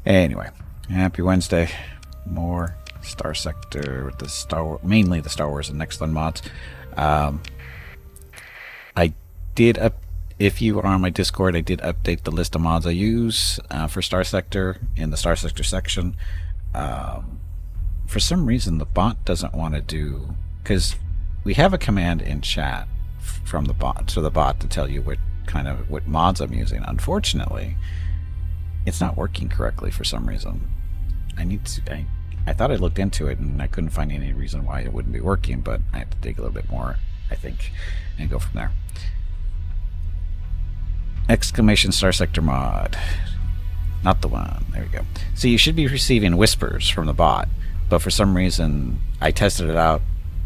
Anyway, happy Wednesday. More Starsector with the mainly the Star Wars and Nexerlin mods. I did if you are on my Discord, I did update the list of mods I use for Starsector in the Starsector section. For some reason, the bot doesn't want to do, because we have a command in chat from the bot to tell you what mods I'm using. Unfortunately, it's not working correctly for some reason. I thought I looked into it and I couldn't find any reason why it wouldn't be working, but I have to dig a little bit more, I think, and go from there. Exclamation Starsector mod. Not the one. There we go. So you should be receiving whispers from the bot, but for some reason I tested it out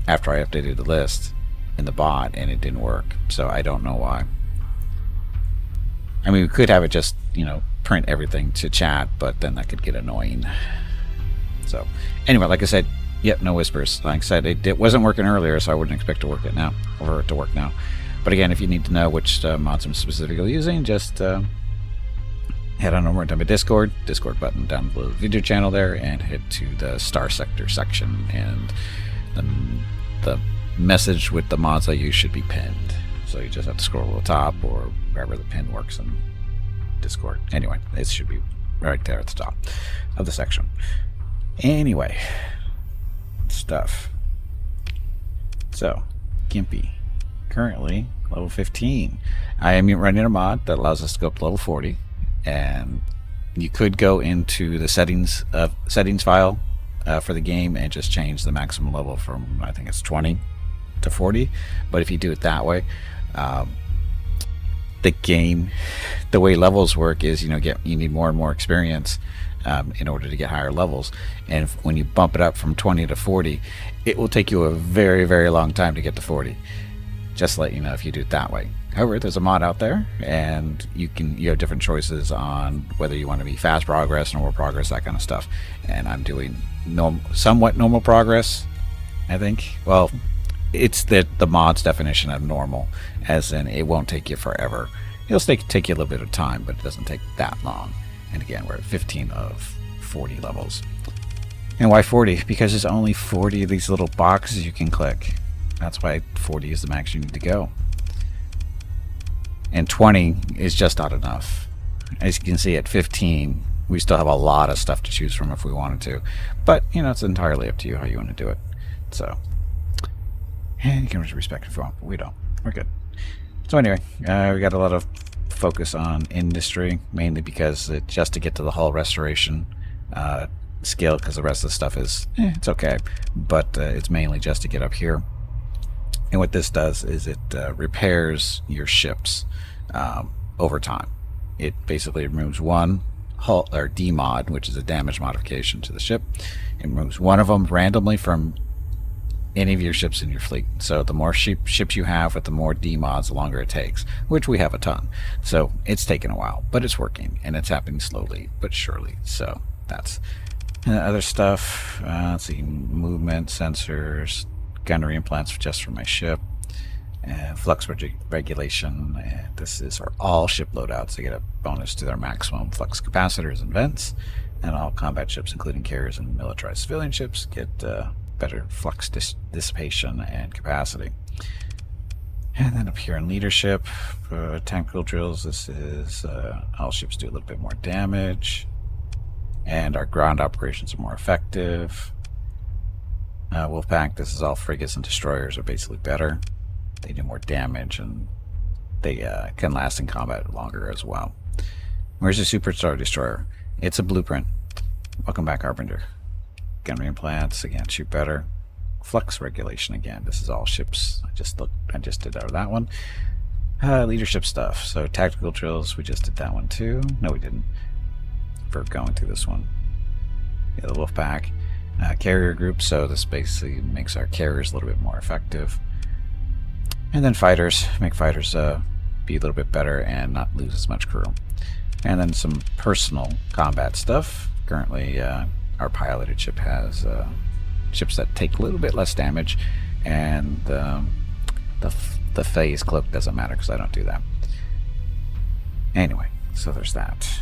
after I updated the list in the bot and it didn't work. So I don't know why. I mean, we could have it just, print everything to chat, but then that could get annoying. So anyway, like I said, yep, no whispers. Like I said, it wasn't working earlier, so I wouldn't expect to work it now, or to work now. But again, if you need to know which mods I'm specifically using, just head on over to my Discord button down below the video channel there, and head to the Starsector section, and the message with the mods I use should be pinned. So you just have to scroll to the top or wherever the pin works in Discord. Anyway, it should be right there at the top of the section. Anyway, stuff. So, Gimpy, currently level 15. I am running a mod that allows us to go up to level 40, and you could go into the settings file for the game and just change the maximum level from, I think it's 20 to 40. But if you do it that way, the way levels work is you need more and more experience in order to get higher levels, and when you bump it up from 20 to 40, it will take you a very, very long time to get to 40. Just to let you know if you do it that way. However, there's a mod out there, and you have different choices on whether you want to be fast progress, normal progress, that kind of stuff. And I'm doing somewhat normal progress, I think. Well, it's the mod's definition of normal, as in it won't take you forever. It'll take you a little bit of time, but it doesn't take that long. And again, we're at 15 of 40 levels. And why 40? Because there's only 40 of these little boxes you can click. That's why 40 is the max you need to go. And 20 is just not enough. As you can see, at 15, we still have a lot of stuff to choose from if we wanted to. But, it's entirely up to you how you want to do it. So, and you can respect it if you want, but we don't. We're good. So anyway, we got a lot of focus on industry, mainly because just to get to the hull restoration skill, because the rest of the stuff is, it's okay. But it's mainly just to get up here. And what this does is it repairs your ships over time. It basically removes one hull or demod, which is a damage modification to the ship. It removes one of them randomly from any of your ships in your fleet. So the more ships you have with the more demods, the longer it takes, which we have a ton. So it's taken a while, but it's working, and it's happening slowly but surely. So that's other stuff. Let's see, movement sensors, gunnery implants just for my ship, and flux regulation. And this is for all ship loadouts. They get a bonus to their maximum flux capacitors and vents, and all combat ships, including carriers and militarized civilian ships, get better flux dissipation and capacity. And then up here in leadership, tactical drills, this is all ships do a little bit more damage, and our ground operations are more effective. Wolfpack, this is all frigates and destroyers are basically better. They do more damage, and they can last in combat longer as well. Where's the Superstar Destroyer? It's a blueprint. Welcome back, Harbinger. Gunnery implants, again, shoot better. Flux regulation, again, this is all ships. I just did out of that one. Leadership stuff, so tactical drills, we just did that one too. No, we didn't. For going through this one. Yeah, the Wolfpack. Carrier group, so this basically makes our carriers a little bit more effective. And then fighters, make fighters be a little bit better and not lose as much crew. And then some personal combat stuff. Currently, our piloted ship has ships that take a little bit less damage, and the phase cloak doesn't matter because I don't do that. Anyway, so there's that.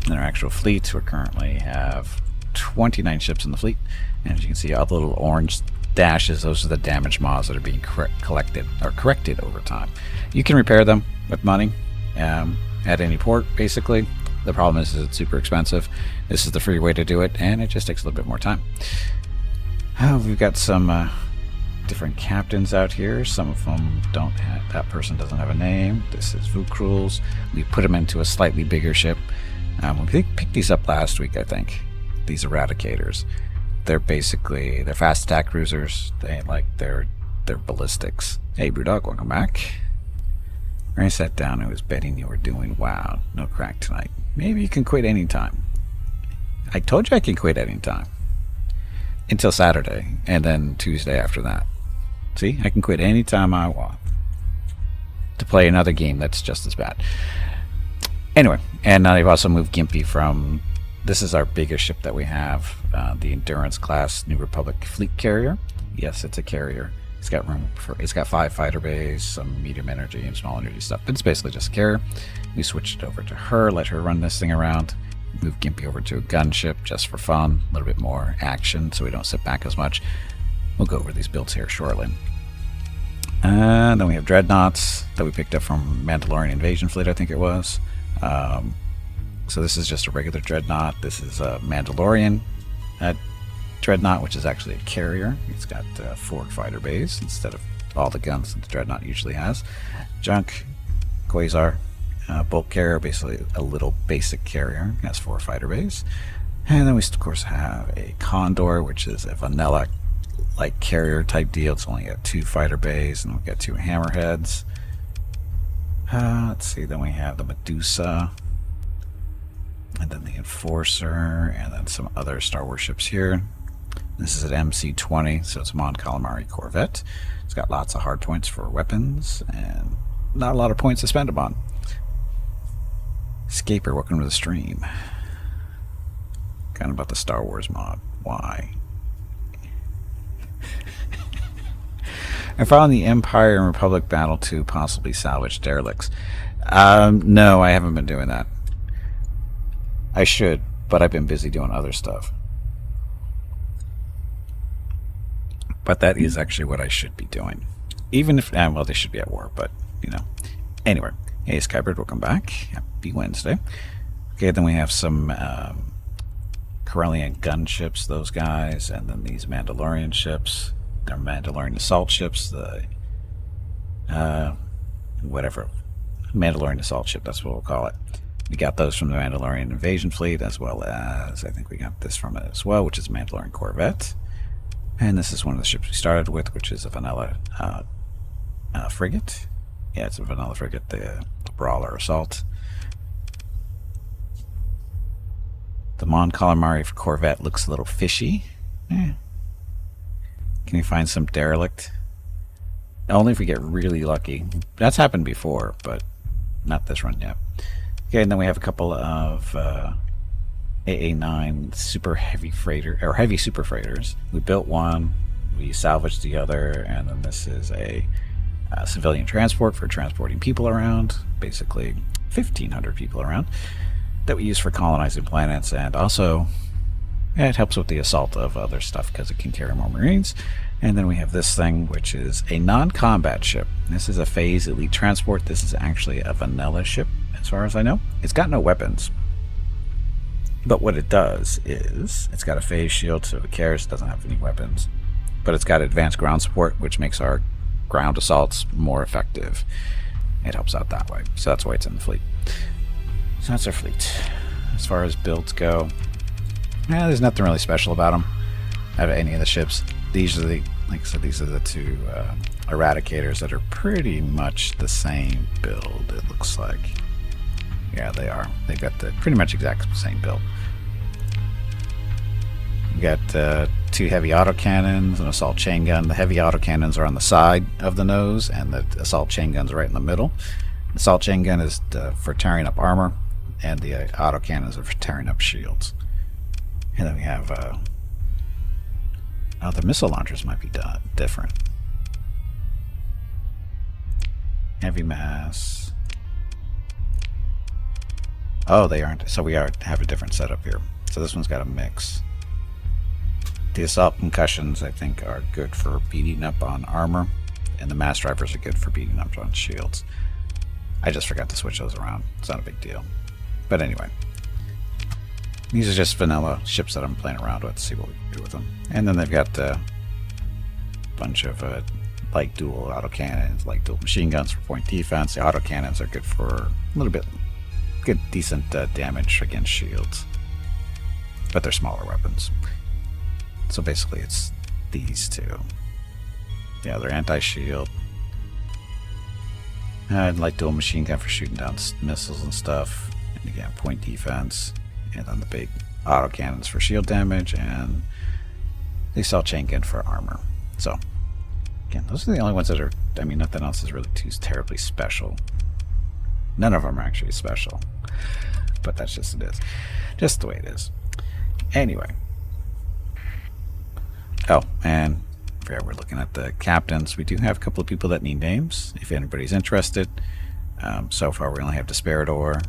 In our actual fleet, we currently have 29 ships in the fleet, and as you can see, all the little orange dashes, those are the damaged mods that are being corrected over time. You can repair them with money at any port, basically. The problem is it's super expensive. This is the free way to do it, and it just takes a little bit more time. We've got some different captains out here. Some of them don't have, that person doesn't have a name. This is Vukrul's. We put him into a slightly bigger ship. We picked these up last week, I think. These Eradicators. They're fast attack cruisers. They're ballistics. Hey, Brewdog, welcome back. When I sat down, I was betting you were doing wow. No crack tonight. Maybe you can quit anytime. I told you I can quit anytime. Until Saturday, and then Tuesday after that. See, I can quit anytime I want to play another game that's just as bad. Anyway, and they've also moved Gimpy from, this is our biggest ship that we have, the Endurance class New Republic fleet carrier. Yes, it's a carrier. It's got room for, it's got 5 fighter bays, some medium energy and small energy stuff, but it's basically just a carrier. We switched it over to her, let her run this thing around. Move Gimpy over to a gunship just for fun, a little bit more action so we don't sit back as much. We'll go over these builds here shortly. And then we have dreadnoughts that we picked up from Mandalorian Invasion Fleet, I think it was. So this is just a regular dreadnought. This is a Mandalorian dreadnought, which is actually a carrier. It's got 4 fighter bays instead of all the guns that the dreadnought usually has. Junk, Quasar, bulk carrier, basically a little basic carrier. It has 4 fighter bays. And then we of course have a Condor, which is a vanilla like carrier type deal. It's only got 2 fighter bays, and we've got 2 hammerheads. Let's see, then we have the Medusa, and then the Enforcer, and then some other Star Wars ships here. This is an MC-20, so it's a Mon Calamari Corvette. It's got lots of hard points for weapons, and not a lot of points to spend them on. Scaper, welcome to the stream. Kind of about the Star Wars mod. Why? I found the Empire and Republic battle to possibly salvage derelicts. No, I haven't been doing that. I should, but I've been busy doing other stuff. But that is actually what I should be doing. Even if, well, they should be at war, but, you know. Anyway, hey, Skybird, welcome back. Happy Wednesday. Okay, then we have some Corellian gunships, those guys, and then these Mandalorian ships. They're Mandalorian assault ships, the whatever, Mandalorian assault ship, that's what we'll call it. We got those from the Mandalorian Invasion Fleet, as well as, I think we got this from it as well, which is Mandalorian Corvette. And this is one of the ships we started with, which is a vanilla frigate. Yeah, it's a vanilla frigate, the Brawler Assault. The Mon Calamari Corvette looks a little fishy. Can you find some derelict? Only if we get really lucky. That's happened before, but not this run yet. Okay, and then we have a couple of AA9 super heavy freighter or heavy super freighters. We built one, we salvaged the other, and then this is a civilian transport for transporting people around, basically 1,500 people around, that we use for colonizing planets, and also it helps with the assault of other stuff because it can carry more Marines. And then we have this thing, which is a non-combat ship. This is a Phase Elite Transport. This is actually a vanilla ship, as far as I know. It's got no weapons. But what it does is, it's got a phase shield, so it cares, it doesn't have any weapons. But it's got advanced ground support, which makes our ground assaults more effective. It helps out that way. So that's why it's in the fleet. So that's our fleet. As far as builds go, there's nothing really special about them out of any of the ships. These are the, like I said, these are the 2 Eradicators that are pretty much the same build, it looks like. Yeah, they are. They've got the pretty much exact same build. We got 2 heavy autocannons, an assault chain gun. The heavy autocannons are on the side of the nose, and the assault chain gun's right in the middle. The assault chain gun is for tearing up armor, and the autocannons are for tearing up shields. And then we have the missile launchers might be different. Heavy mass. Oh, they aren't. So we have a different setup here. So this one's got a mix. The assault concussions, I think, are good for beating up on armor, and the mass drivers are good for beating up on shields. I just forgot to switch those around. It's not a big deal. But anyway, these are just vanilla ships that I'm playing around with to see what we can do with them. And then they've got a bunch of like dual autocannons, like dual machine guns for point defense. The autocannons are good for a little bit good, decent damage against shields, but they're smaller weapons. So basically, it's these two. Yeah, they're anti-shield. And like dual machine gun for shooting down missiles and stuff. And again, point defense. And then the big autocannons for shield damage, and the assault chain gun for armor. So again, those are the only ones that are, I mean, nothing else is really too terribly special. None of them are actually special, but that's just it is. Just the way it is. Anyway. Oh, and yeah, we're looking at the captains. We do have a couple of people that need names, if anybody's interested. So far, we only have Desperador,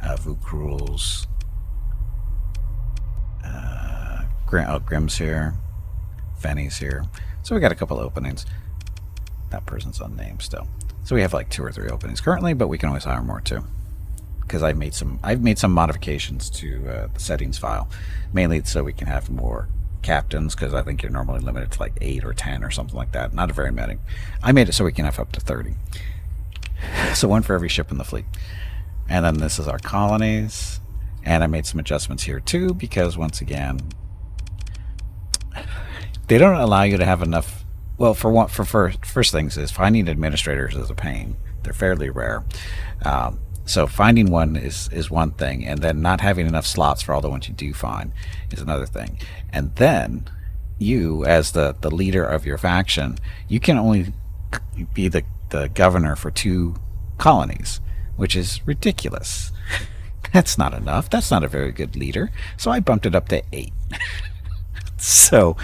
Vukruls, Grimm's here, Fenny's here. So we got a couple of openings. That person's unnamed still. So we have like 2 or 3 openings currently, but we can always hire more too. Because I've made some modifications to the settings file, mainly so we can have more captains, because I think you're normally limited to like 8 or 10 or something like that. Not very many. I made it so we can have up to 30. So 1 for every ship in the fleet. And then this is our colonies. And I made some adjustments here too, because once again, they don't allow you to have enough. Well, first things is finding administrators is a pain. They're fairly rare. So finding one is one thing, and then not having enough slots for all the ones you do find is another thing. And then you, as the leader of your faction, you can only be the governor for 2 colonies, which is ridiculous. That's not enough. That's not a very good leader. So I bumped it up to 8. So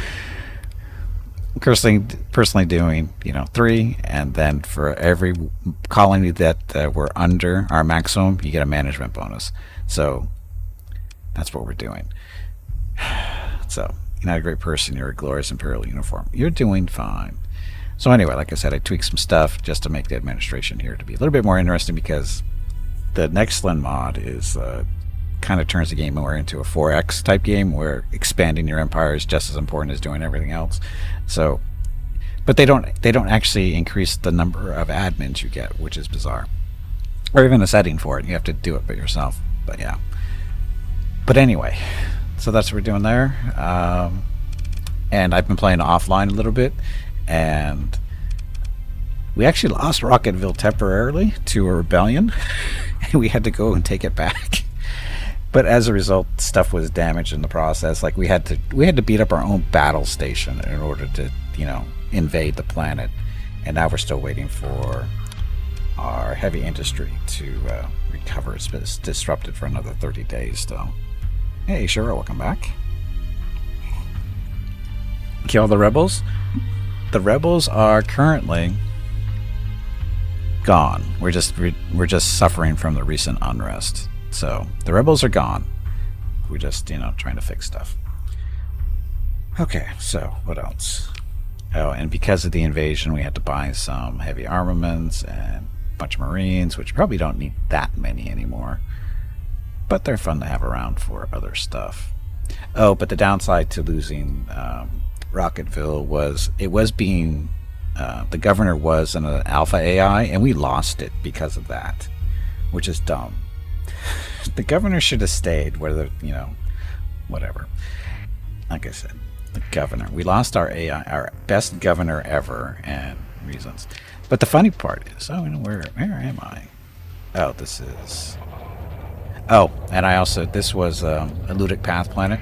personally doing 3, and then for every colony that we're under our maximum, you get a management bonus. So that's what we're doing. So you're not a great person, you're a glorious imperial uniform. You're doing fine. So anyway, like I said, I tweaked some stuff just to make the administration here to be a little bit more interesting, because the Nexerlin mod is kind of turns the game more into a 4X type game, where expanding your empire is just as important as doing everything else. So, but they don't actually increase the number of admins you get, which is bizarre, or even a setting for it. You have to do it by yourself. But yeah. But anyway, so that's what we're doing there. And I've been playing offline a little bit, and we actually lost Rocketville temporarily to a rebellion, and we had to go and take it back. But as a result, stuff was damaged in the process. Like we had to beat up our own battle station in order to, invade the planet. And now we're still waiting for our heavy industry to recover. It's been disrupted for another 30 days still. Hey, Shura, welcome back. Kill the rebels? The rebels are currently gone. We're just suffering from the recent unrest. So the rebels are gone. We're just trying to fix stuff. Okay, so what else? Oh, and because of the invasion, we had to buy some heavy armaments and a bunch of Marines, which probably don't need that many anymore, but they're fun to have around for other stuff. Oh, but the downside to losing Rocketville was the governor was an alpha AI, and we lost it because of that, which is dumb. The governor should have stayed, whether, whatever. Like I said, the governor. We lost our AI, our best governor ever, and reasons. But the funny part is, where am I? Oh, this is... Oh, and I also, this was a Ludic Path planet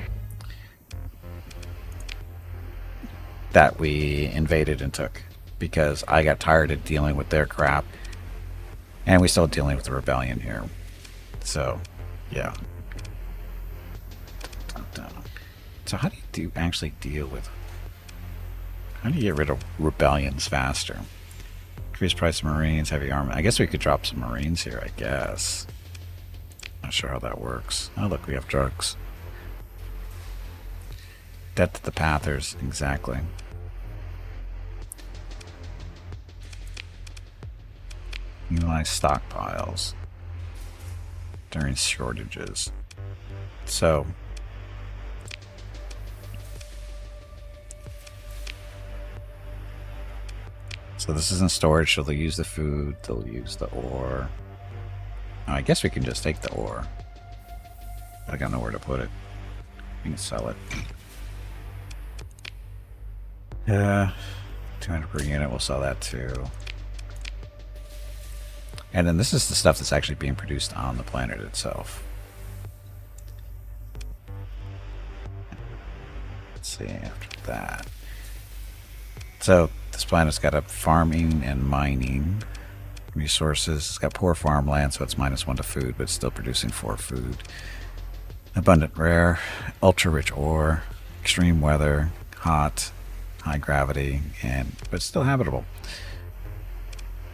that we invaded and took, because I got tired of dealing with their crap, and we're still dealing with the rebellion here. So, yeah. So how do you actually deal with... How do you get rid of rebellions faster? Increase price of Marines, heavy armor. I guess we could drop some Marines here, I guess. Not sure how that works. Oh, look, we have drugs. Death to the Pathers, exactly. Utilize stockpiles during shortages. So this isn't storage, so they'll use the food, they'll use the ore. Oh, I guess we can just take the ore. I don't know where to put it. We can sell it. 200 per unit, we'll sell that too. And then this is the stuff that's actually being produced on the planet itself. Let's see after that. So this planet's got a farming and mining resources. It's got poor farmland, so it's -1 to food, but it's still producing 4 food. Abundant rare, ultra rich ore, extreme weather, hot, high gravity, but still habitable.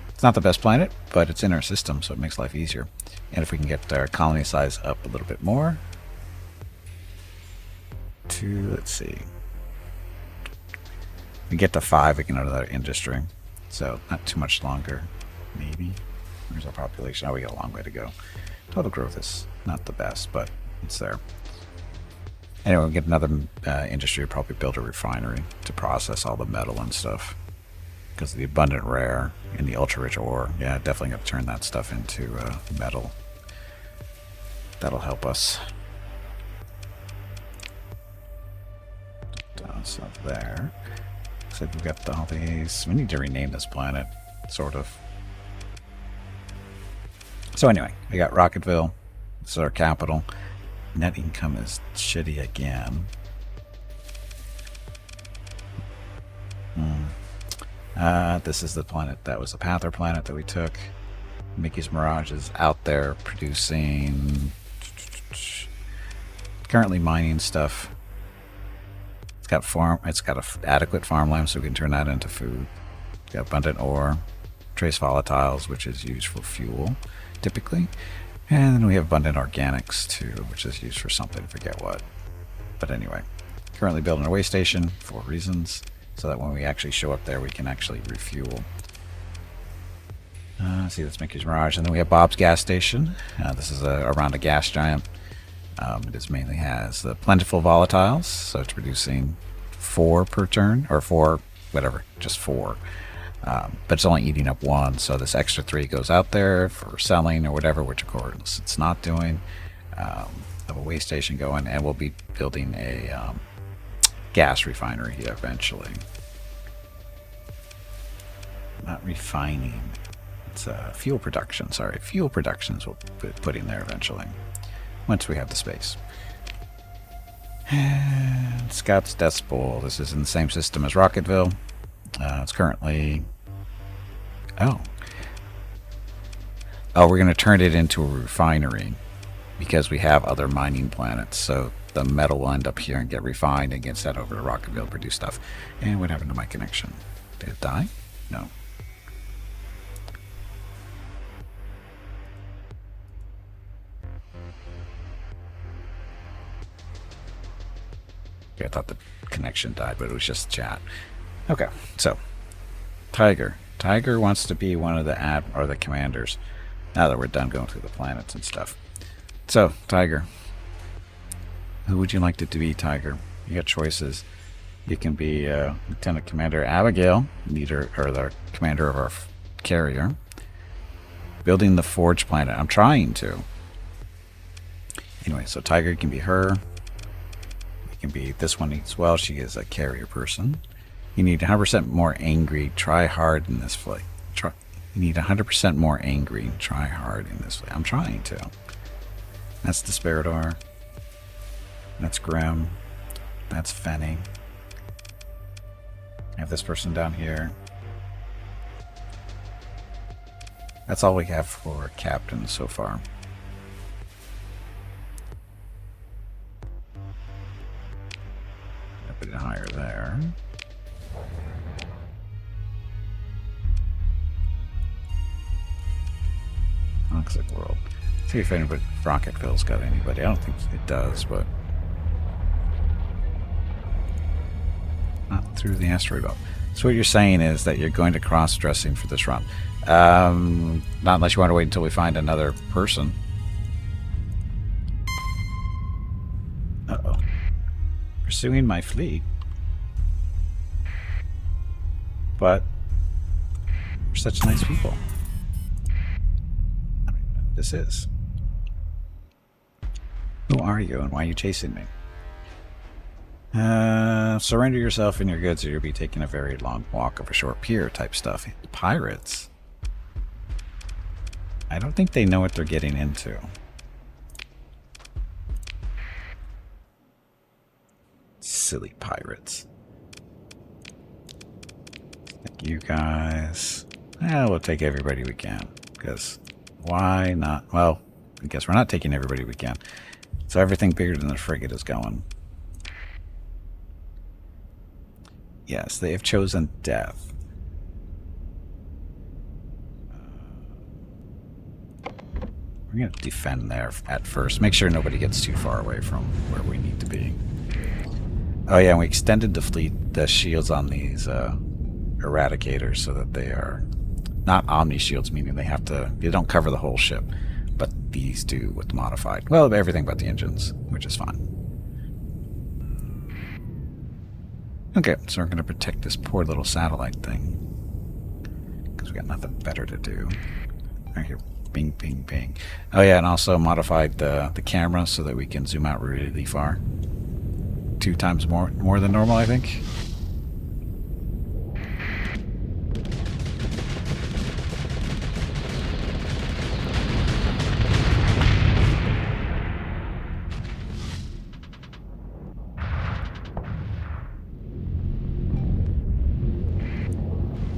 It's not the best planet, but it's in our system, so it makes life easier. And if we can get our colony size up a little bit more to, let's see, we get to 5, we can go to another industry. So not too much longer, maybe. Where's our population? Oh, we got a long way to go. Total growth is not the best, but it's there. Anyway, we'll get another industry, we'll probably build a refinery to process all the metal and stuff. Because of the abundant rare and the ultra-rich ore. Yeah, definitely got to turn that stuff into metal. That'll help us. So there. So we've got all these. We need to rename this planet, sort of. So anyway, we got Rocketville. This is our capital. Net income is shitty again. This is the planet that was the Pather planet that we took. Mickey's Mirage is out there producing, currently mining stuff. It's got adequate farmland, so we can turn that into food. It's got abundant ore, trace volatiles, which is used for fuel, typically. And then we have abundant organics too, which is used for something, I forget what. But anyway, currently building a way station for reasons, so that when we actually show up there, we can actually refuel. See, that's Mickey's Mirage. And then we have Bob's gas station. This is around a gas giant. It mainly has the plentiful volatiles, so it's producing 4 per turn, or 4, whatever, just 4. But it's only eating up 1, so this extra 3 goes out there for selling or whatever, which of course it's not doing. Have a way station going, and we'll be building a gas refinery eventually. Not refining. It's fuel production. Sorry, fuel productions we'll put in there eventually, once we have the space. And Scout's Death Bowl. This is in the same system as Rocketville. It's currently... Oh, we're going to turn it into a refinery because we have other mining planets. So the metal will end up here and get refined and get sent over to Rocketville to produce stuff. And what happened to my connection? Did it die? No. Okay, I thought the connection died, but it was just chat. Okay, so Tiger. Tiger wants to be one of the commanders. Now that we're done going through the planets and stuff. So, Tiger. Who would you like it to be, Tiger? You got choices. You can be Lieutenant Commander Abigail, leader or the commander of our carrier. Building the Forge planet. I'm trying to. Anyway, so Tiger can be her. It can be this one as well. She is a carrier person. You need 100% more angry. Try hard in this flight. You need 100% more angry. Try hard in this flight. I'm trying to. That's Desperador. That's Grim. That's Fenny. I have this person down here. That's all we have for captains so far. Put it higher there. Toxic world. See if anybody, Rocketfield's got anybody. I don't think it does, but not through the asteroid belt. So what you're saying is that you're going to cross-dressing for this run. Not unless you want to wait until we find another person. Uh-oh. Pursuing my fleet. But we're such nice people. I don't even know who this is. Who are you and why are you chasing me? Surrender yourself and your goods or you'll be taking a very long walk over a short pier type stuff. Pirates. I don't think they know what they're getting into. Silly pirates. Like you guys. We'll take everybody we can. Because why not? Well, I guess we're not taking everybody we can. So everything bigger than the frigate is going. Yes, they have chosen death. We're going to defend there at first. Make sure nobody gets too far away from where we need to be. Oh yeah, and we extended the fleet, the shields on these eradicators so that they are not omni shields, meaning they don't cover the whole ship. But these do with the modified. Well, everything but the engines, which is fine. Okay, so we're going to protect this poor little satellite thing. Because we got nothing better to do. Right here. Bing, bing, bing. Oh yeah, and also modified the camera so that we can zoom out really far. 2 times more than normal, I think.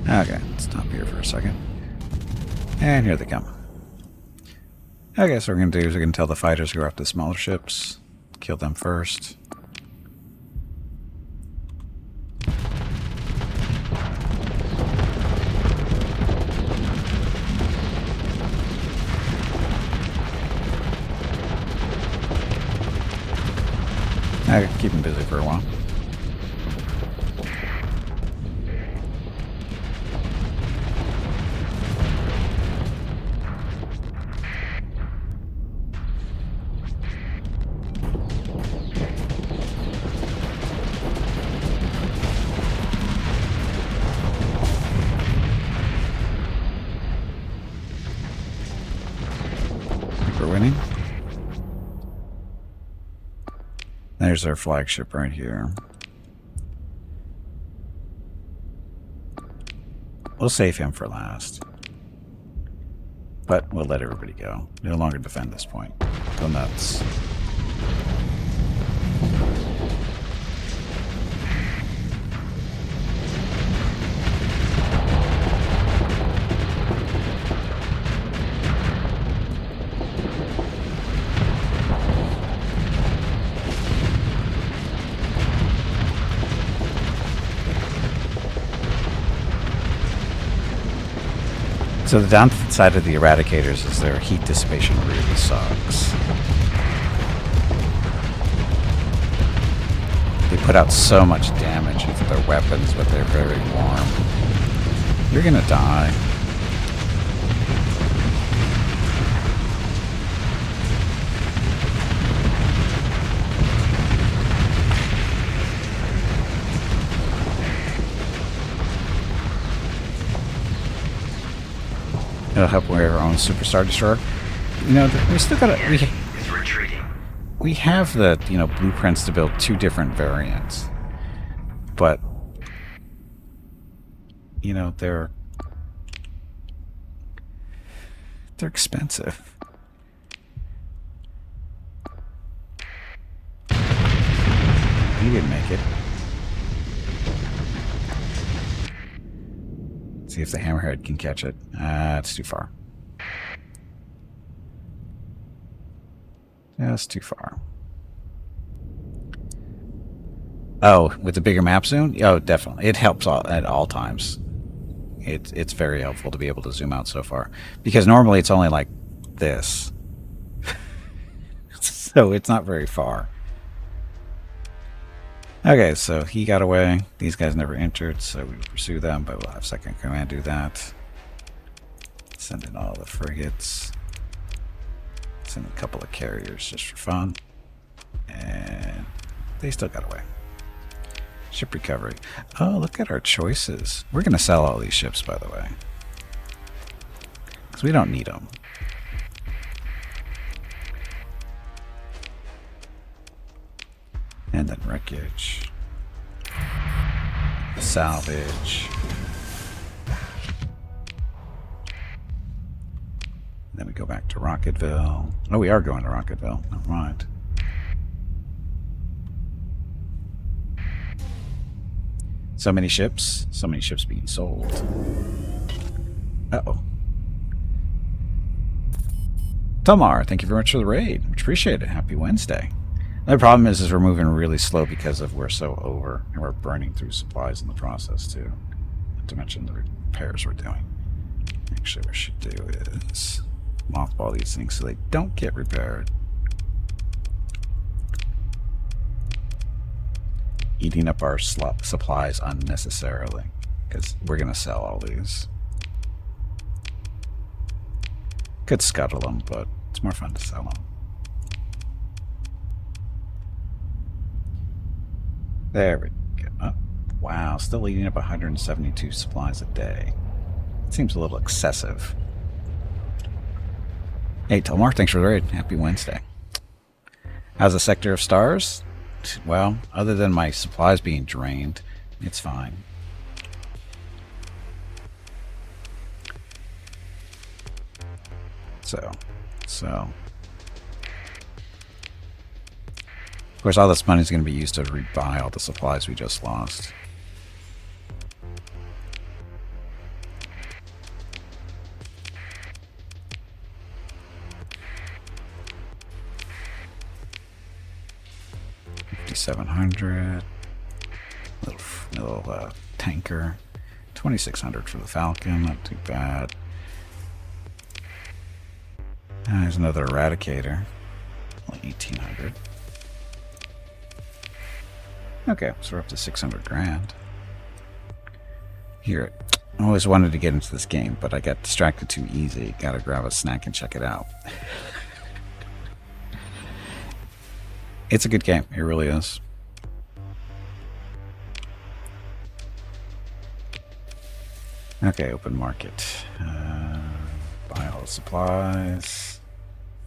Okay, let's stop here for a second. And here they come. Okay, so what we're going to do is we're going to tell the fighters to go after the smaller ships. Kill them first. I can keep them busy for a while. We're winning. There's our flagship right here. We'll save him for last. But we'll let everybody go. No longer defend this point. Go nuts. So the downside of the eradicators is their heat dissipation really sucks. They put out so much damage into their weapons, but they're very warm. You're gonna die. It'll help with our own Superstar Destroyer. You know, we still gotta... We have the, you know, blueprints to build 2 different variants. But... You know, they're expensive. He didn't make it. See if the hammerhead can catch it. It's too far. Yeah, it's too far. Oh, with the bigger map zoom? Oh, definitely. It helps at all times. It's very helpful to be able to zoom out so far. Because normally it's only like this. So it's not very far. Okay, so he got away. These guys never entered, so we pursue them, but we'll have second command do that. Send in all the frigates. Send a couple of carriers just for fun. And they still got away. Ship recovery. Oh, look at our choices. We're going to sell all these ships, by the way. Because we don't need them. And then wreckage. Salvage. Then we go back to Rocketville. Oh, we are going to Rocketville. Never mind. So many ships being sold. Uh-oh. Tomar, thank you very much for the raid. Much appreciated. Happy Wednesday. The problem is we're moving really slow because of we're so over, and we're burning through supplies in the process too. Not to mention the repairs we're doing. Actually, what we should do is mothball these things so they don't get repaired. Eating up our supplies unnecessarily, because we're going to sell all these. Could scuttle them, but it's more fun to sell them. There we go. Oh, wow, still eating up 172 supplies a day. It seems a little excessive. Hey, Tomar, thanks for the raid. Happy Wednesday. How's the sector of stars? Well, other than my supplies being drained, it's fine. So. Of course, all this money is going to be used to rebuy all the supplies we just lost. $5,700. Little tanker. 2,600 for the Falcon. Not too bad. There's another Eradicator. Only 1,800. Okay, so we're up to 600 grand. Here, I always wanted to get into this game, but I got distracted too easy. Gotta grab a snack and check it out. It's a good game. It really is. Okay, open market. Buy all the supplies.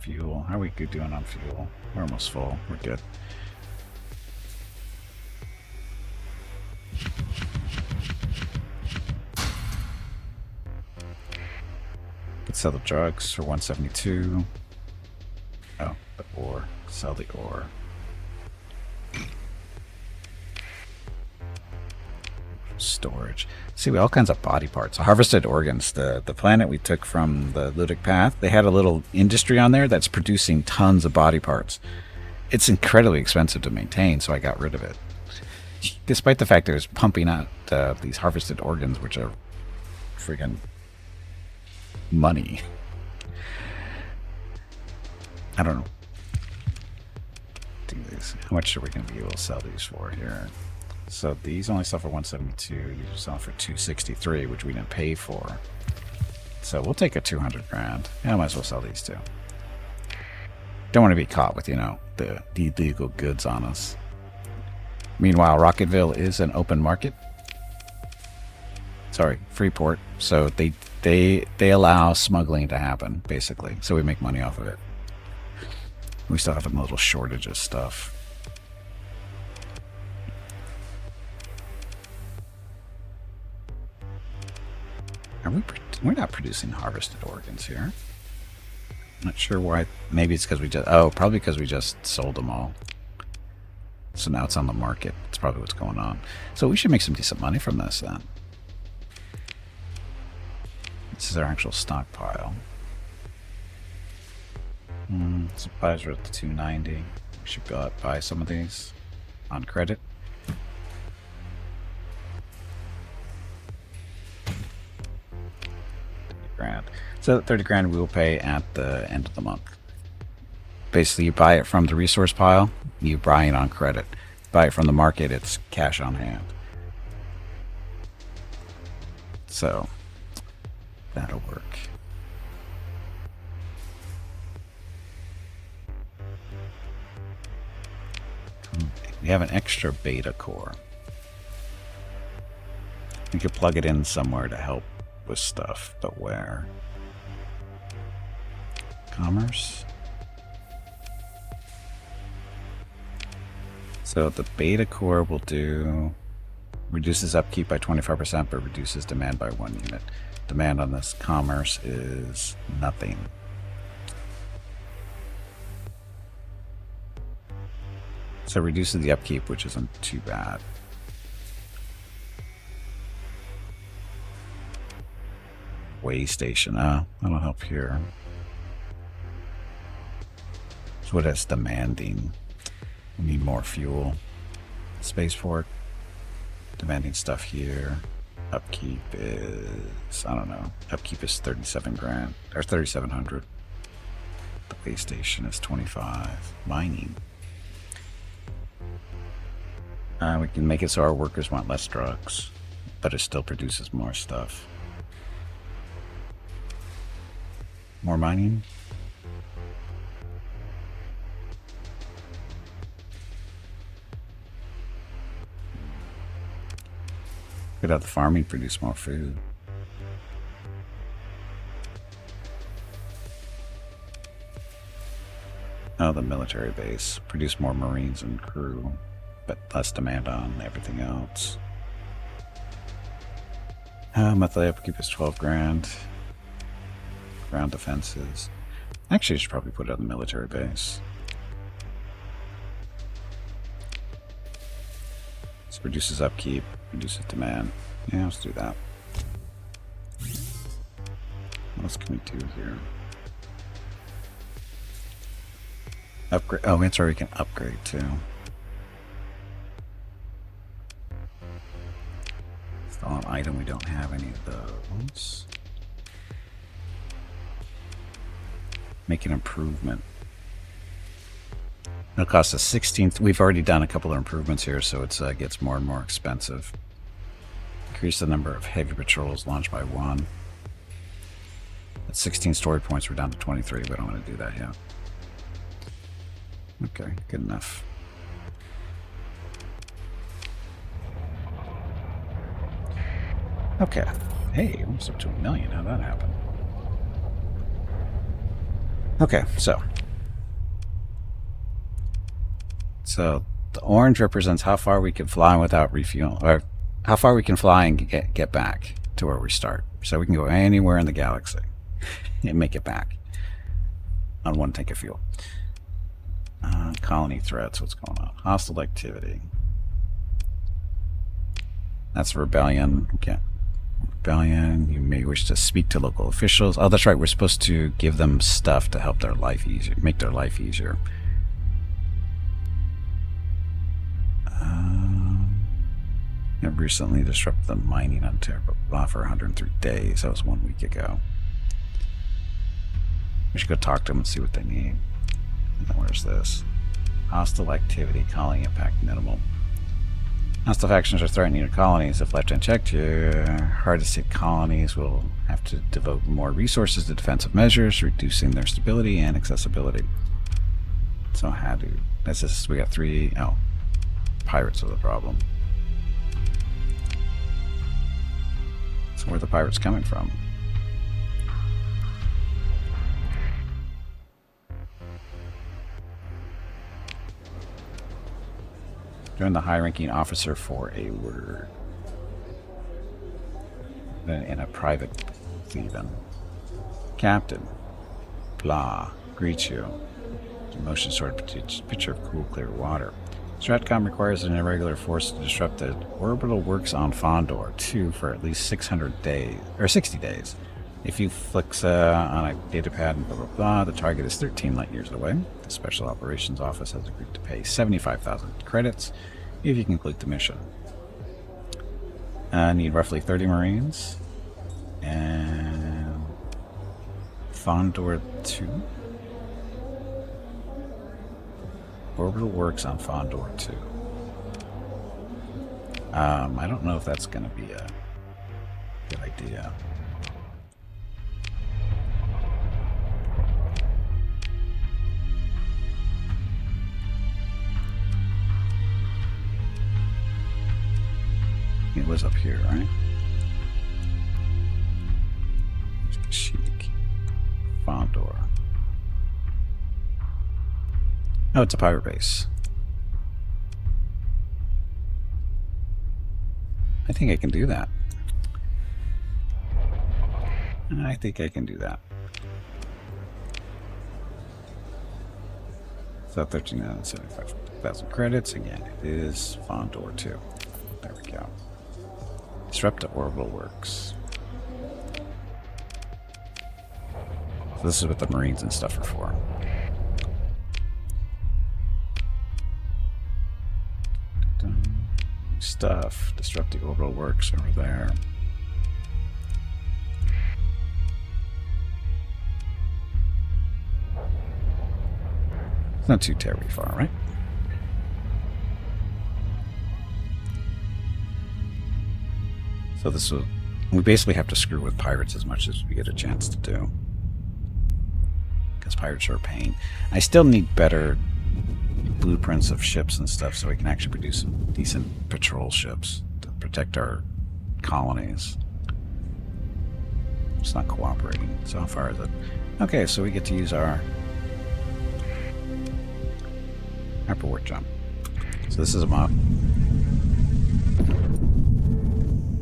Fuel. How are we doing on fuel? We're almost full. We're good. Could sell the drugs for 172. Oh, the ore. Sell the ore. Storage. See, we all kinds of body parts. Harvested organs. The planet we took from the Ludic Path, they had a little industry on there that's producing tons of body parts. It's incredibly expensive to maintain, so I got rid of it. Despite the fact that it was pumping out these harvested organs, which are freaking money. I don't know. Do these. How much are we going to be able to sell these for here? So these only sell for 172. These are selling for 263, which we didn't pay for. So we'll take a 200 grand. Yeah, I might as well sell these too. Don't want to be caught with, the illegal goods on us. Meanwhile, Rocketville is an open market. Sorry, Freeport. So they allow smuggling to happen, basically. So we make money off of it. We still have a little shortage of stuff. We're not producing harvested organs here. Not sure why. Maybe it's because we just... Oh, probably because we just sold them all. So now it's on the market. That's probably what's going on. So we should make some decent money from this then. This is our actual stockpile. Supplies are at the 290. We should buy some of these on credit. $30 grand. So that 30 grand we will pay at the end of the month. Basically, you buy it from the resource pile, you buy it on credit. Buy it from the market, it's cash on hand. So, that'll work. We have an extra beta core. We could plug it in somewhere to help with stuff, but where? Commerce? So the beta core will do, reduces upkeep by 25%, but reduces demand by 1 unit. Demand on this commerce is nothing. So it reduces the upkeep, which isn't too bad. Way station, that'll help here. So what is demanding? We need more fuel. Spaceport. Demanding stuff here. Upkeep is, I don't know. Upkeep is 37 grand, or 3,700. The way station is 25. Mining. We can make it so our workers want less drugs, but it still produces more stuff. More mining. Could have the farming produce more food. Oh, the military base. Produce more Marines and crew, but less demand on everything else. Monthly upkeep is 12 grand. Ground defenses. Actually, I should probably put it on the military base. This reduces upkeep, reduces demand. Yeah, let's do that. What else can we do here? Upgrade. Oh, it's already we can upgrade too. Install an item. We don't have any of those. Make an improvement. It'll cost us 16th. We've already done a couple of improvements here, so it gets more and more expensive. Increase the number of heavy patrols launched by 1. At 16 story points, we're down to 23. We don't want to do that yet. Okay, good enough. Okay. Hey, almost up to 1 million. How'd that happen? Okay, so the orange represents how far we can fly without refuel, or how far we can fly and get back to where we start. So we can go anywhere in the galaxy and make it back on 1 tank of fuel. Colony threats, what's going on? Hostile activity. That's rebellion. Okay. Rebellion. You may wish to speak to local officials. Oh, that's right. We're supposed to give them stuff to help their life easier, make their life easier. I've recently disrupted the mining on Terra for 103 days. That was 1 week ago. We should go talk to them and see what they need. And then where's this? Hostile activity, colony impact minimal. Hostile factions are threatening your colonies. If left unchecked, your hardest-hit colonies will have to devote more resources to defensive measures, reducing their stability and accessibility. So how do... This is... We got 3... Oh. Pirates are the problem. So where are the pirates coming from? Join the high-ranking officer for a word. Then in a private even. Captain. Blah. Greet you. Motion sword picture of cool, clear water. Stratcom requires an irregular force to disrupt the orbital works on Fondor 2 for at least 600 days, or 60 days. If you flicks on a data pad and blah blah blah, the target is 13 light years away. The Special Operations Office has agreed to pay 75,000 credits if you complete the mission. Need roughly 30 Marines. And Fondor 2. Orbital works on Fondor 2. I don't know if that's going to be a good idea. It was up here, right? Chic. Fondor. Oh, it's a pirate base. I think I can do that. I think I can do that. So 13,75,000 credits. Again, it is Fondor 2. There we go. Disrupt the orbital works. So this is what the Marines and stuff are for. Stuff. Disrupt the orbital works over there. It's not too terribly far, right? So this will, we basically have to screw with pirates as much as we get a chance to do. Because pirates are a pain. I still need better blueprints of ships and stuff so we can actually produce some decent patrol ships to protect our colonies. It's not cooperating. So how far is it? Okay, so we get to use our hyperwarp jump. So this is a mod.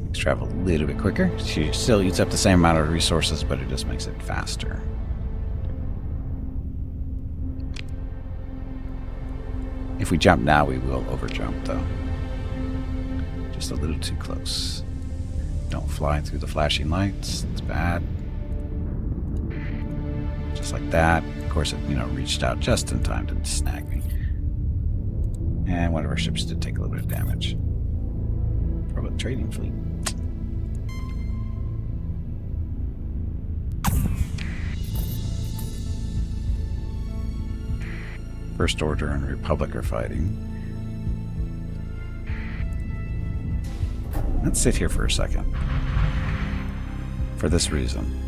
Let's travel a little bit quicker. She still eats up the same amount of resources, but it just makes it faster. If we jump now, we will overjump, though. Just a little too close. Don't fly through the flashing lights. It's bad. Just like that. Of course, it, reached out just in time to snag me. And one of our ships did take a little bit of damage. Probably the trading fleet. First Order and Republic are fighting. Let's sit here for a second. For this reason.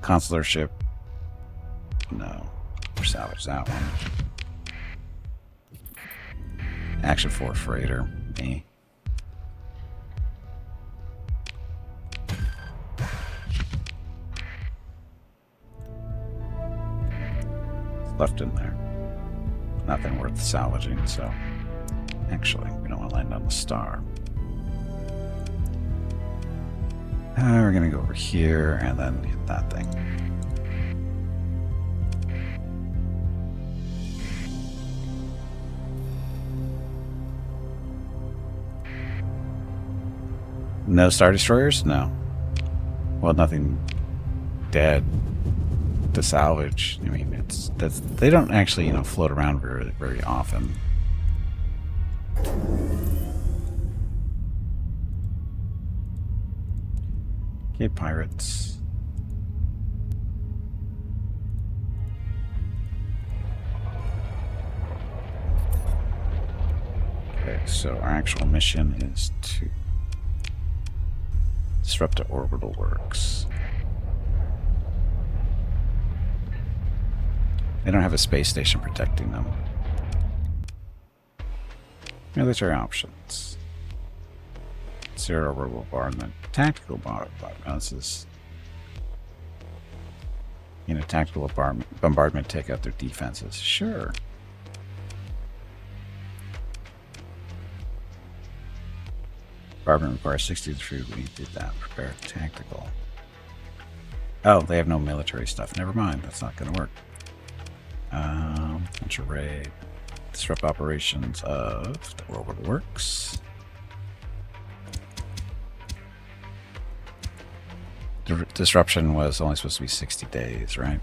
Consular ship. No. We'll salvage that one. Action 4 freighter. Me. Left in there. Nothing worth salvaging, so actually, we don't want to land on the star. We're going to go over here and then hit that thing. No Star Destroyers? No. Well, nothing dead to salvage. I mean, they don't actually, float around very often. Okay, pirates. Okay, so our actual mission is to disrupt the orbital works. They don't have a space station protecting them. Military options. Zero orbital bombardment. Tactical bombardment. This is... tactical bombardment take out their defenses. Sure. Bombardment requires 63. We did that. Prepare tactical. Oh, they have no military stuff. Never mind. That's not going to work. Launcher raid. Disrupt operations of the orbital works. The disruption was only supposed to be 60 days, right?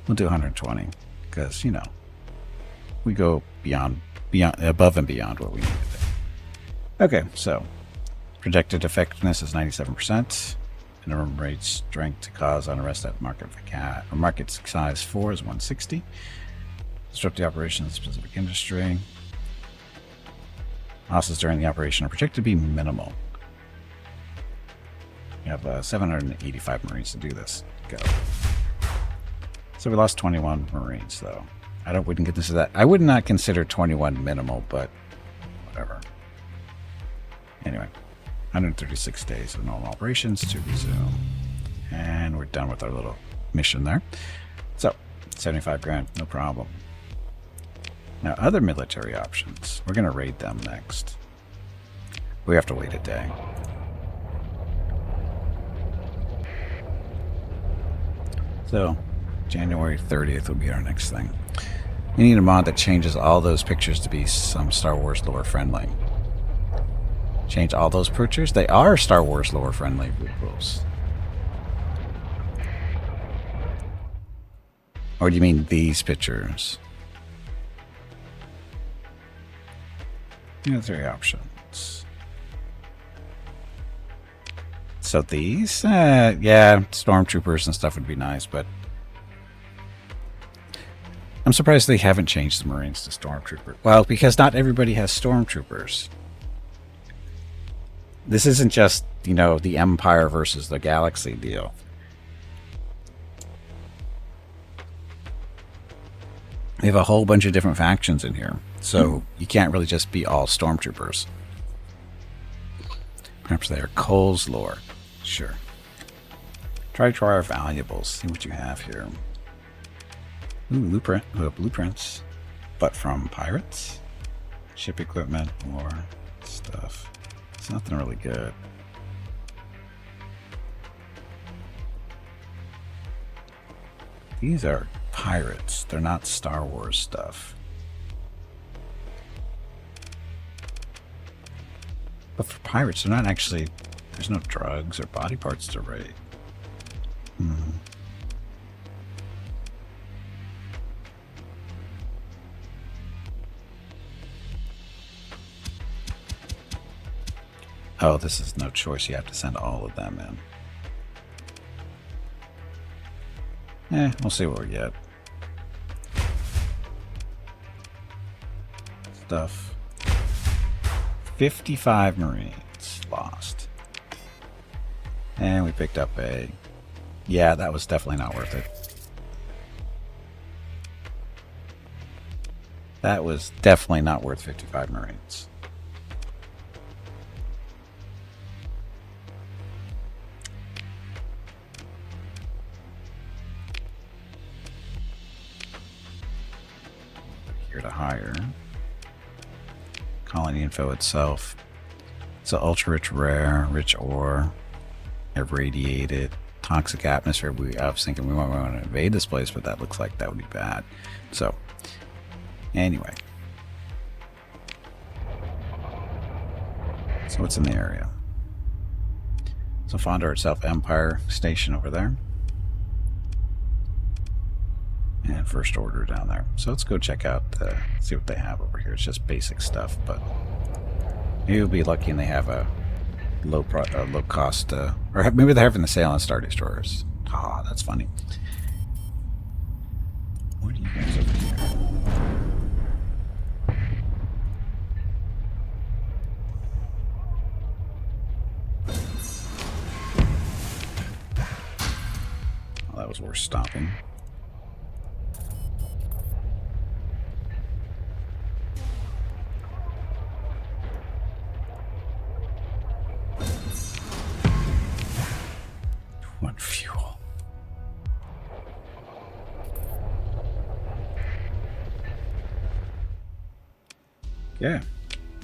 We'll do 120 because, we go above and beyond what we need to do. Okay, so projected effectiveness is 97%. Minimum rate strength to cause unrest at market cat or market size 4 is 160. Disrupt the operation of a specific industry. Losses during the operation are projected to be minimal. We have 785 Marines to do this. Go. So we lost 21 Marines, though. Wouldn't get this to that. I would not consider 21 minimal, but whatever. Anyway, 136 days of normal operations to resume. And we're done with our little mission there. So, 75 grand, no problem. Now, other military options. We're going to raid them next. We have to wait a day. So, January 30th will be our next thing. We need a mod that changes all those pictures to be some Star Wars lore friendly. Change all those pictures? They are Star Wars lore friendly rules. Or do you mean these pictures? Three options. So these? Yeah, stormtroopers and stuff would be nice, but I'm surprised they haven't changed the Marines to stormtroopers. Well, because not everybody has stormtroopers. This isn't just, the Empire versus the Galaxy deal. We have a whole bunch of different factions in here, so you can't really just be all stormtroopers. Perhaps they are Cole's lore. Sure. Try our valuables. See what you have here. Ooh, blueprints. But from pirates? Ship equipment or stuff. It's nothing really good. These are pirates. They're not Star Wars stuff. But for pirates, they're not actually... There's no drugs or body parts to raid. Oh, this is no choice. You have to send all of them in. We'll see what we get. Stuff. 55 Marines lost. And we picked up a... Yeah, that was definitely not worth it. That was definitely not worth 55 Marines. Here to hire. Colony info itself. It's an ultra rich rare, rich ore, irradiated, toxic atmosphere. I was thinking we might want to invade this place, but that looks like that would be bad. So, anyway. So what's in the area? So Fondor itself, Empire Station over there. And First Order down there. So let's go check out, see what they have over here. It's just basic stuff, but you'll be lucky and they have a low cost, or maybe they're having the sale on Star Destroyers. Ah, that's funny. What are you guys over here? Well, that was worth stopping. One fuel. Yeah,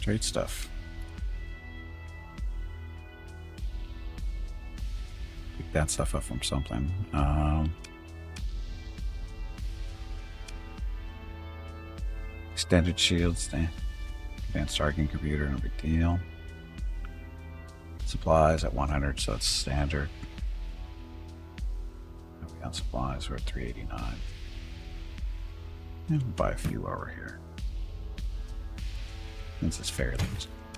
trade stuff. Pick that stuff up from something. Extended shields, advanced targeting computer, no big deal. Supplies at 100, so it's standard. On supplies, we're at 389. And we'll buy a few over here. Since it's fairly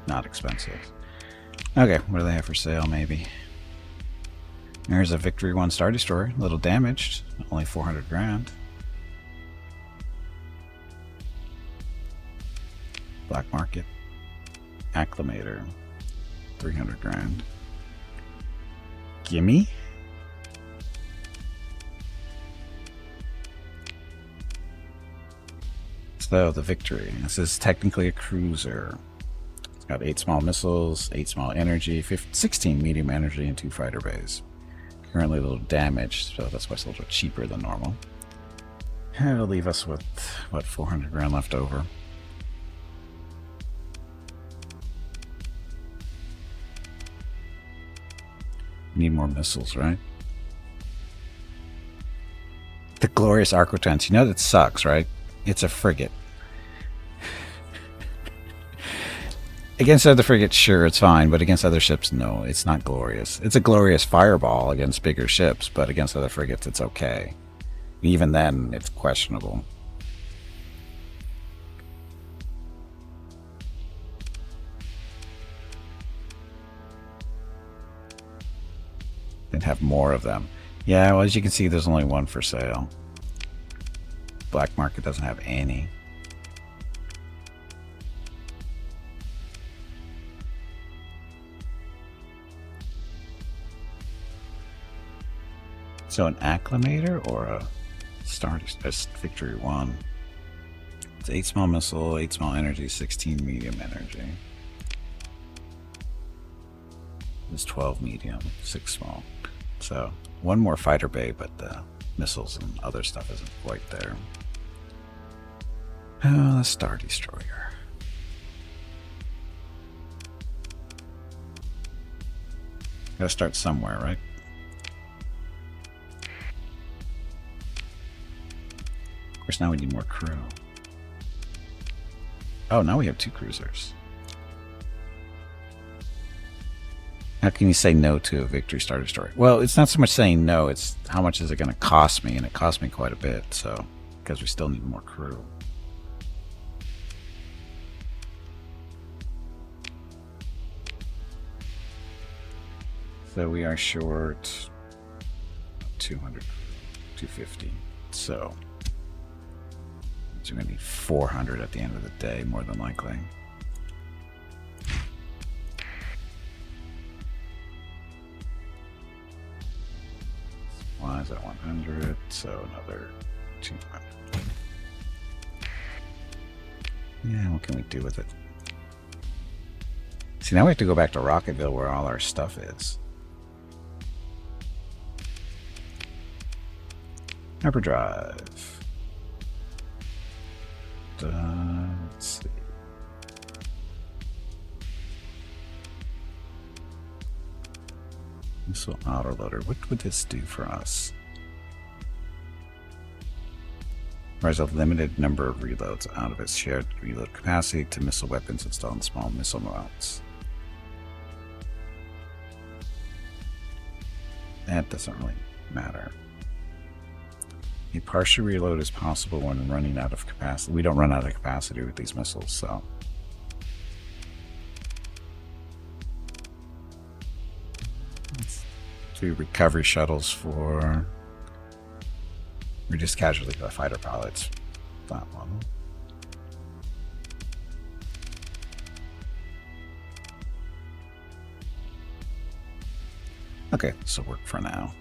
not expensive. Okay, what do they have for sale, maybe? There's a Victory 1 Star Destroyer, a little damaged, only 400 grand. Black Market. Acclimator, 300 grand. Gimme. So the Victory. This is technically a cruiser. It's got 8 small missiles, 8 small energy, 16 medium energy, and 2 fighter bays. Currently a little damaged, so that's why it's a little cheaper than normal. And it'll leave us with, what, 400 grand left over. Need more missiles, right? The glorious Arquitens. You know that sucks, right? It's a frigate. Against other frigates, sure, it's fine, but against other ships, no, it's not glorious. It's a glorious fireball against bigger ships, but against other frigates, it's okay. Even then, it's questionable. They'd have more of them. Yeah, well, as you can see, there's only one for sale. Black market doesn't have any. So an Acclimator or a Victory 1? It's 8 small missile, 8 small energy, 16 medium energy. It's 12 medium, 6 small. So one more fighter bay, but the missiles and other stuff isn't quite there. Oh, the Star Destroyer. Gotta start somewhere, right? Of course, now we need more crew. Oh, now we have 2 cruisers. How can you say no to a Victory Star Destroyer? Well, it's not so much saying no, it's how much is it going to cost me, and it cost me quite a bit, so, because we still need more crew. So we are short 200, 250, so we're going to need 400 at the end of the day, more than likely. Supplies at 100, so another 200. Yeah, what can we do with it? See, now we have to go back to Rocketville where all our stuff is. Hyperdrive. Let's see. Missile autoloader. What would this do for us? Requires a limited number of reloads out of its shared reload capacity to missile weapons installed in small missile mounts. That doesn't really matter. A partial reload is possible when running out of capacity. We don't run out of capacity with these missiles, so. Let's do recovery shuttles for reduced casualty by fighter pilots. That one. Okay, this will work for now.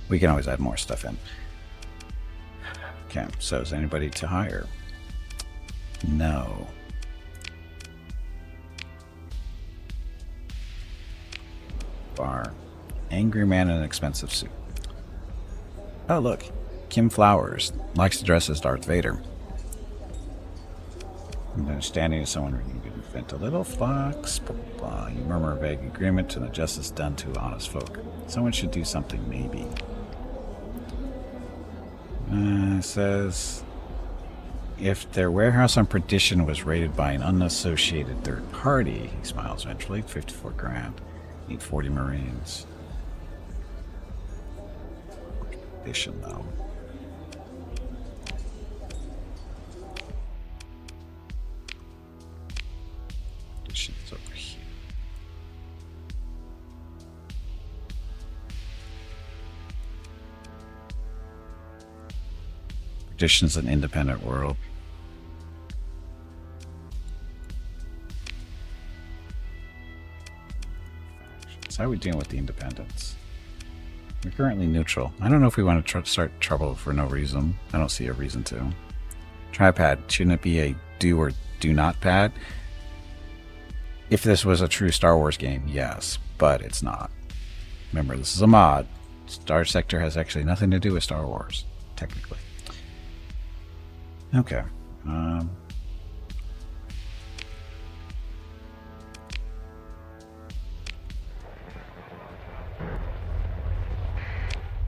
We can always add more stuff in. Okay, so is anybody to hire? No. Bar. Angry man in an expensive suit. Oh, look. Kim Flowers likes to dress as Darth Vader. And then standing as someone who can invent a little fox. You murmur a vague agreement to the justice done to honest folk. Someone should do something, maybe. It says, if their warehouse on Perdition was raided by an unassociated third party, he smiles eventually, 54 grand. Need 40 Marines. Perdition, though. Perdition's over here. Tradition's an independent world. So how are we dealing with the independents? We're currently neutral. I don't know if we want to start trouble for no reason. I don't see a reason to. Tripad, shouldn't it be a do or do not pad? If this was a true Star Wars game, yes, but it's not. Remember, this is a mod. Starsector has actually nothing to do with Star Wars, technically. Okay. How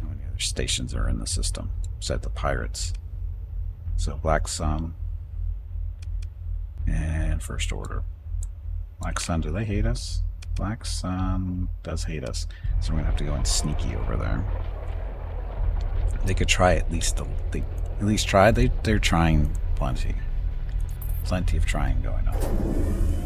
many other stations are in the system? Besides the pirates. So Black Sun and First Order. Black Sun, do they hate us? Black Sun does hate us, so we're gonna have to go in sneaky over there. They could try at least. They at least try. They're trying plenty. Plenty of trying going on.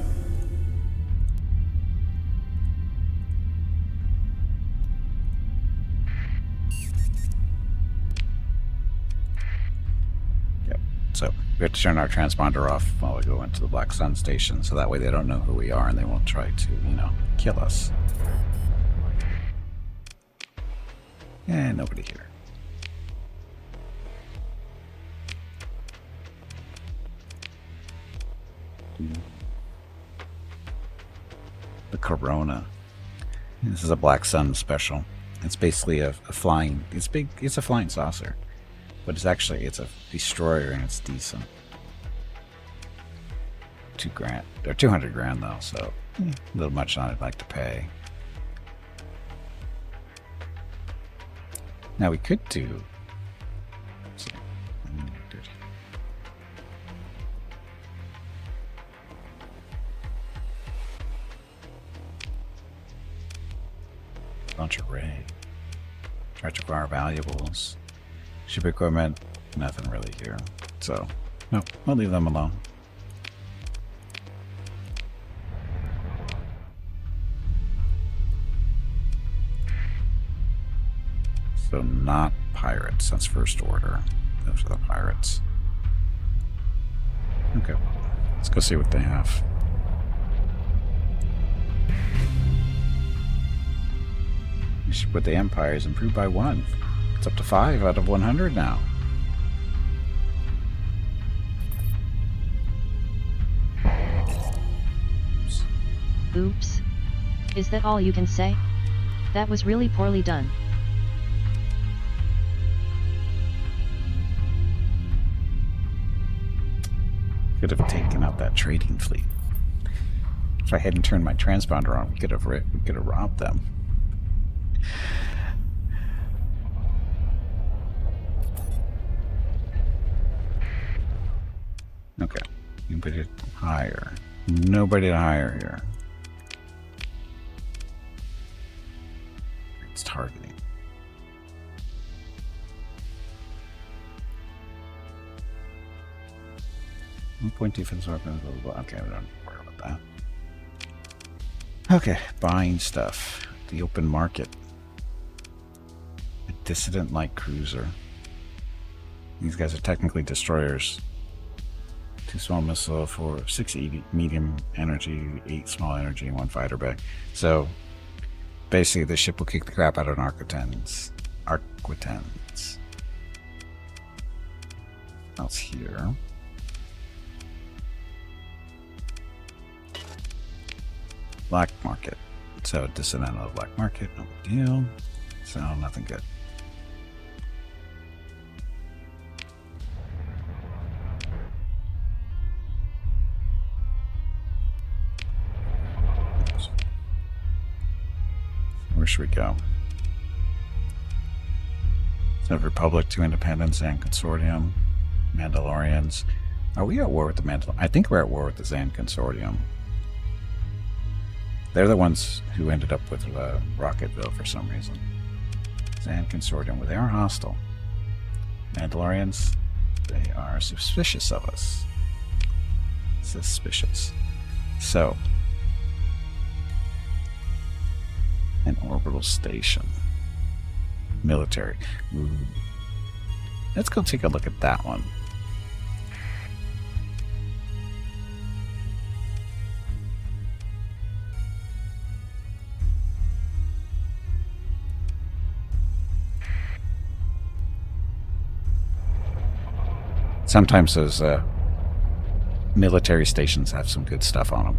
So we have to turn our transponder off while we go into the Black Sun station, so that way they don't know who we are and they won't try to, kill us. And nobody here. The Corona. This is a Black Sun special. It's basically a flying. It's big. It's a flying saucer. But it's a destroyer and it's decent. $2,000 or $200,000 though, so a little much on I'd like to pay. Now we could do. Let's see, launch array. Try to acquire valuables. Ship equipment, nothing really here. So, no, I'll leave them alone. So not pirates, that's First Order. Those are the pirates. Okay, let's go see what they have. You should put the Empire is improved by 1. It's up to 5 out of 100 now. Oops. Is that all you can say? That was really poorly done. Could have taken out that trading fleet. If I hadn't turned my transponder on, we could have robbed them. Okay, anybody higher? Nobody to hire here. It's targeting. Point defense weapons. Okay, we don't worry about that. Okay, buying stuff. The open market. A dissident light cruiser. These guys are technically destroyers. 2 small missile for 6 medium energy, 8 small energy, and 1 fighter bay. So basically, the ship will kick the crap out of an Arquitens. Else here. Black market. So dissident of the black market, no big deal. So nothing good. Where should we go? So Republic, 2 independents and consortium. Mandalorians. Are we at war with the Mandalorians? I think we're at war with the Zan consortium. They're the ones who ended up with Rocketville for some reason. Zan consortium. Well, they are hostile. Mandalorians, they are suspicious of us. Suspicious. So, an orbital station. Military. Ooh. Let's go take a look at that one. Sometimes those military stations have some good stuff on them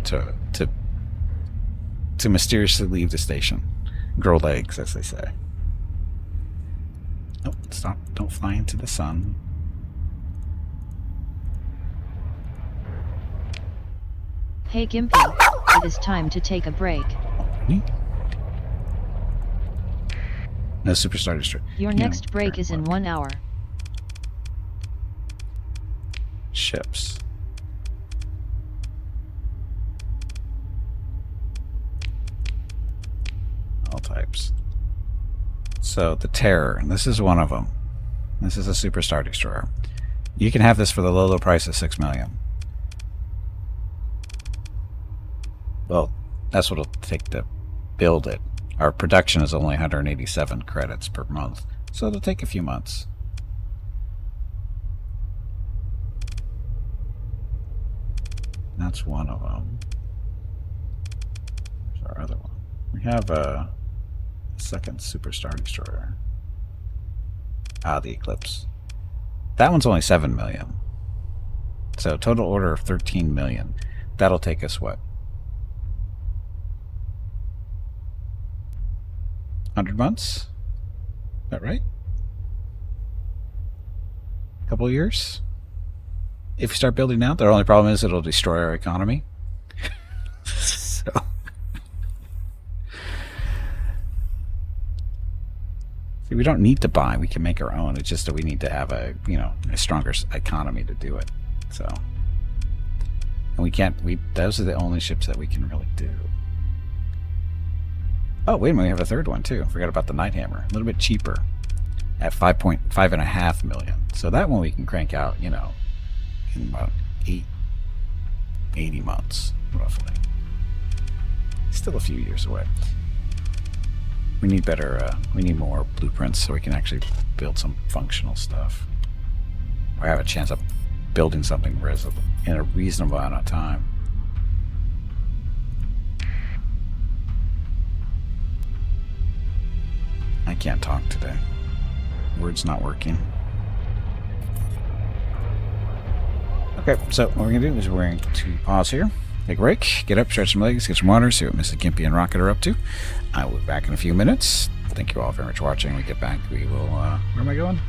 to mysteriously leave the station. Grow legs, as they say. Oh, stop. Don't fly into the sun. Hey Gimpy, it is time to take a break. No Superstar Destroyer. Your next break is in 1 hour. Ships. All types. So the Terror, and this is one of them. This is a Superstar Destroyer. You can have this for the low price of $6 million. Well, that's what it'll take to build it. Our production is only 187 credits per month, so it'll take a few months. That's one of them. There's our other one. We have a second Superstar Destroyer. Ah, the Eclipse. That one's only 7 million. So total order of 13 million. That'll take us what? 100 months? Is that right? A couple of years? If you start building now, the only problem is it'll destroy our economy. So see, we don't need to buy. We can make our own. It's just that we need to have a, you know, a stronger economy to do it. So, and we can't. Those are the only ships that we can really do. Oh, wait a minute, we have a third one too. Forgot about the Nighthammer. A little bit cheaper at 5.5 million. So that one we can crank out, you know, in about 80 months, roughly. Still a few years away. We need better, we need more blueprints so we can actually build some functional stuff. Or have a chance of building something in a reasonable amount of time. I can't talk today. Word's not working. Okay, so what we're going to do is we're going to pause here, take a break, get up, stretch some legs, get some water, see what Mrs. Gimpy and Rocket are up to. I will be back in a few minutes. Thank you all very much for watching. When we get back, we will, where am I going?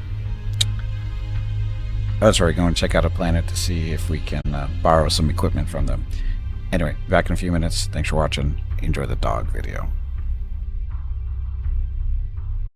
Oh, sorry, go and check out a planet to see if we can borrow some equipment from them. Anyway, back in a few minutes. Thanks for watching. Enjoy the dog video.